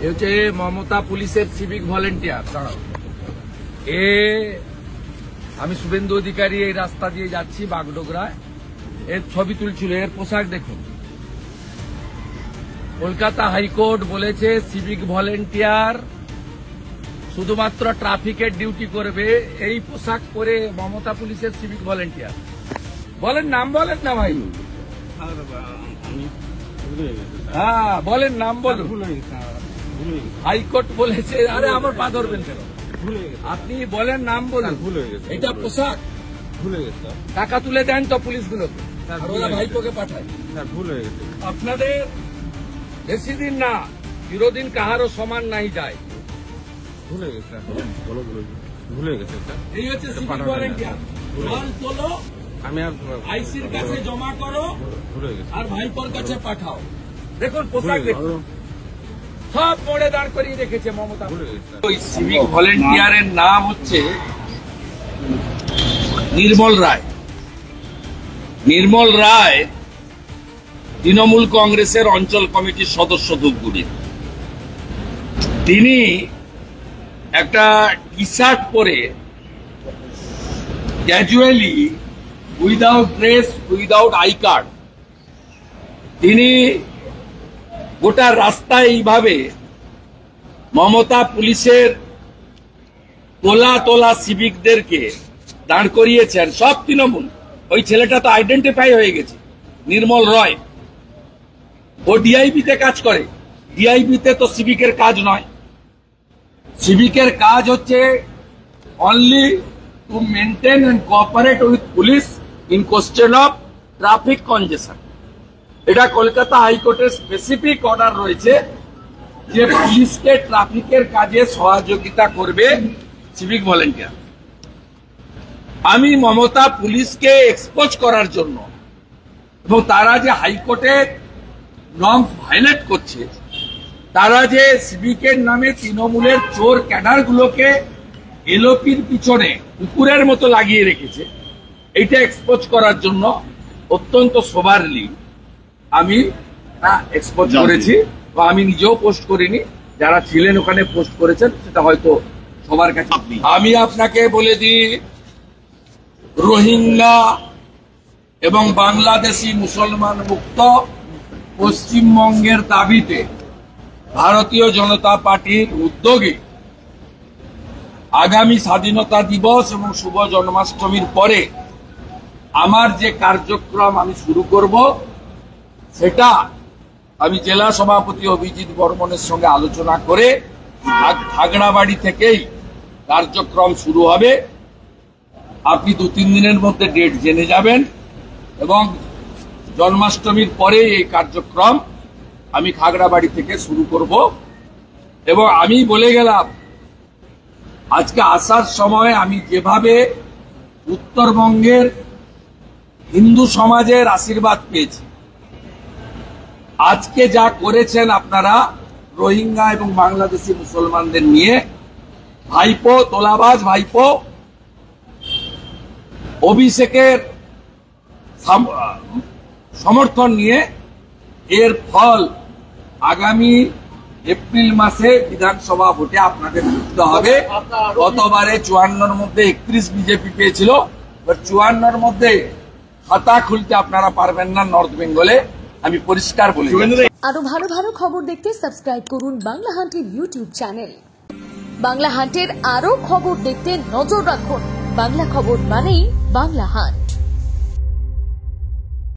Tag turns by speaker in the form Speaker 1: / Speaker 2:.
Speaker 1: এ হচ্ছে মমতা পুলিশের civic volunteer. আমি শুভেন্দু অধিকারী এই রাস্তা দিয়ে যাচ্ছি বাগডোগরায়, এর ছবি তুলছিল। এর পোশাক দেখুন। কলকাতা হাইকোর্ট বলেছে সিভিক ভলেন্টিয়ার শুধুমাত্র ট্রাফিকের ডিউটি করবে। এই পোশাক পরে মমতা পুলিশের সিভিক ভলেন্টিয়ার। বলেন নাম, বলেন না ভাই। হ্যাঁ বলেন নাম, বলুন। হাইকোর্ট বলেছে। আরে আমার পা ধরবেন কেন? আপনি বলেন নাম, বলুন। এটা পোশাক টাকা তুলে দেন তো পুলিশগুলোকে, ওরা ভাইপোকে পাঠায়। আপনাদের বেশি দিন না, চিরদিন কাহারও সমান নাই যায়। এই হচ্ছে সিভিক ভলেন্টিয়ার। জল তোলো, আইসির কাছে জমা করো, আর ভাইপোর কাছে পাঠাও। দেখুন পোশাক দেখুন, সব মোড়ে দাঁড় করিয়ে রেখেছে মমতা। ওই সিভিক ভলেন্টিয়ারের নাম হচ্ছে নির্মল রায়। নির্মল রায় তৃণমূল কংগ্রেসের অঞ্চল কমিটির সদস্য ধূপগুড়ির। তিনি একটা টি শার্ট পরে casually, without dress, without I card, তিনি গোটা রাস্তায় এইভাবে মমতা পুলিশের তোলা তোলা সিভিকদেরকে দাঁড় করিয়েছেন। সব তৃণমূল। ওই ছেলেটা তো আইডেন্টিফাই হয়ে গেছে, নির্মল রয়। ও ডিআইবিতে কাজ করে। ডিআইবিতে তো সিভিকের কাজ নয়। সিভিকের কাজ হচ্ছে only to maintain and cooperate with police in question of traffic congestion. এটা কলকাতা হাইকোর্টের স্পেসিফিক অর্ডার রয়েছে যে পুলিশকে ট্রাফিকের কাজে সহযোগিতা করবে সিভিক ভলেন্টিয়ার। আমি মমতা পুলিশকে এক্সপোজ করার জন্য এবং তারা যে হাইকোর্টের নর্মস ভায়োলেট করছে, তারা যে সিভিকের নামে তৃণমূলের চোর ক্যাডারগুলোকে এলওপির পিছনে কুকুরের মতো লাগিয়ে রেখেছে, এইটা এক্সপোজ করার জন্য অত্যন্ত সোবারলি আমি এক্সপোজ করেছি। বা আমি নিজেও পোস্ট করিনি, যারা ছিলেন ওখানে পোস্ট করেছেন, সেটা হয়তো সবার কাছে। আমি আপনাকে বলে দিই, রোহিঙ্গা এবং বাংলাদেশি মুসলমান মুক্ত পশ্চিমবঙ্গের দাবিতে ভারতীয় জনতা পার্টির উদ্যোগে আগামী স্বাধীনতা দিবস এবং শুভ জন্মাষ্টমীর পরে আমার যে কার্যক্রম আমি শুরু করব, সেটা আমি জেলা সভাপতি অভিজিৎ বর্মনের সঙ্গে আলোচনা করে খাগড়াবাড়ি থেকেই কার্যক্রম শুরু হবে। আপনি 2-3 দিনের মধ্যে ডেট জেনে যাবেন এবং জন্মাষ্টমীর পরে এই কার্যক্রম আমি খাগড়াবাড়ি থেকে শুরু করব। এবং আমি বলে গেলাম, আজকে আসার সময় আমি যেভাবে উত্তরবঙ্গের হিন্দু সমাজের আশীর্বাদ পেয়েছি, আজকে যা করেছেন আপনারা রোহিঙ্গা এবং বাংলাদেশি মুসলমানদের নিয়ে, ভাইপো, তোলাবাজ ভাইপো অভিষেকের সমর্থন নিয়ে, এর ফল আগামী এপ্রিল মাসে বিধানসভা ভোটে আপনাদের বুঝতে হবে। গতবারে 54-র মধ্যে 31 বিজেপি পেয়েছিল, 54-র মধ্যে খাতা খুলতে আপনারা পারবেন না নর্থ বেঙ্গলে। আমি পরিষ্কার বলি।
Speaker 2: আরো ভালো ভালো খবর দেখতে সাবস্ক্রাইব করুন বাংলা হান্টের ইউটিউব চ্যানেল। বাংলা হান্টের আরো খবর দেখতে নজর রাখুন। বাংলা খবর মানেই বাংলা হান্ট।